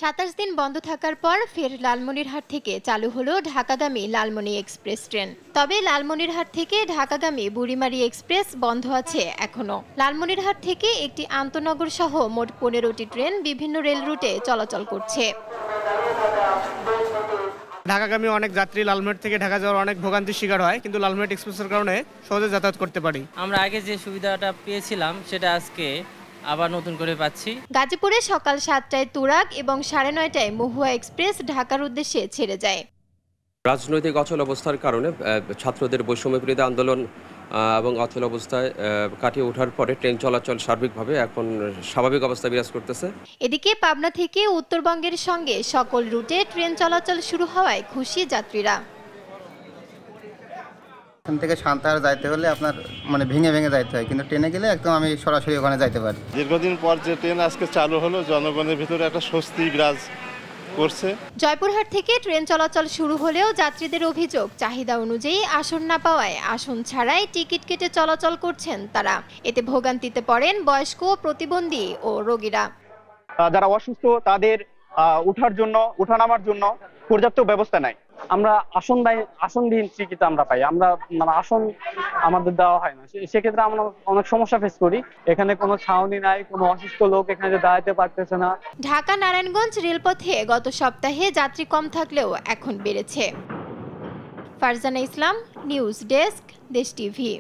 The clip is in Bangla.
২৭ দিন বন্ধ থাকার পর ফের লালমনিরহাট থেকে চালু হলো ঢাকাগামী লালমনি এক্সপ্রেস ট্রেন। তবে লালমনিরহাট থেকে ঢাকাগামী বুড়িমারি এক্সপ্রেস বন্ধ আছে এখনো। লালমনিরহাট থেকে একটি আন্তনগর সহ মোট ১৫টি ট্রেন বিভিন্ন রেল রুটে চলাচল করছে। ঢাকাগামী অনেক যাত্রী লালমনিরহাট থেকে ঢাকা যাওয়ার অনেক ভোগান্তির শিকার হয়, কিন্তু লালমনিরহাট এক্সপ্রেসের কারণে সহজে যাতায়াত করতে পারি। আমরা আগে যে সুবিধাটা পেয়েছিলাম সেটা আজকে আবার নতুন করে পাচ্ছি। গাজীপুরে সকাল ৭টায় তুরাগ এবং ৯:৩০টায় মহুয়া এক্সপ্রেস ঢাকার উদ্দেশ্যে ছেড়ে যায়। রাজনৈতিক অচল অবস্থার কারণে ছাত্রদের বৈষম্য বিরোধী আন্দোলন এবং অচল অবস্থায় কাটিয়ে ওঠার পরে ট্রেন চলাচল সার্বিকভাবে এখন স্বাভাবিক অবস্থা বিরাজ করতেছে। এদিকে পাবনা থেকে উত্তরবঙ্গের সঙ্গে সকল রুটে ট্রেন চলাচল শুরু হওয়ায় খুশি যাত্রীরা। এখান থেকে সান্তাহার যাইতে হলে আপনার ভেঙে ভেঙে যাইতে হয়, কিন্তু ট্রেনে গেলে একদম আমি সরাসরি ওখানে যাইতে পারি। দীর্ঘদিন পর যে ট্রেন আজকে চালু হলো, জনগণের ভিতরে একটা স্বস্তি বিরাজ করছে। জয়পুরহাট থেকে ট্রেন চলাচল শুরু হলেও যাত্রীদের অভিযোগ, চাহিদা অনুযায়ী আসন না পাওয়ায় আসন ছাড়াই টিকিট কেটে চলাচল করছেন তারা। এতে ভোগান্তিতে পড়েন বয়স্ক, প্রতিবন্ধী ও রোগীরা। যারা অসুস্থ তাদের ওঠানামার জন্য পর্যাপ্ত ব্যবস্থা নাই। আমরা আসনবিহীন টিকিট আমরা পাই, আমরা আসন আমাদের দেওয়া হয় না। সেক্ষেত্রে আমরা অনেক সমস্যা ফেস করি। এখানে কোনো ছাউনি নাই, কোনো অসুস্থ লোক এখানে দাঁড়াতে পারতেছে না। ঢাকা নারায়ণগঞ্জ রেলপথে গত সপ্তাহে যাত্রী কম থাকলেও এখন বেড়েছে। ফারজানা ইসলাম, নিউজ ডেস্ক, দেশ টিভি।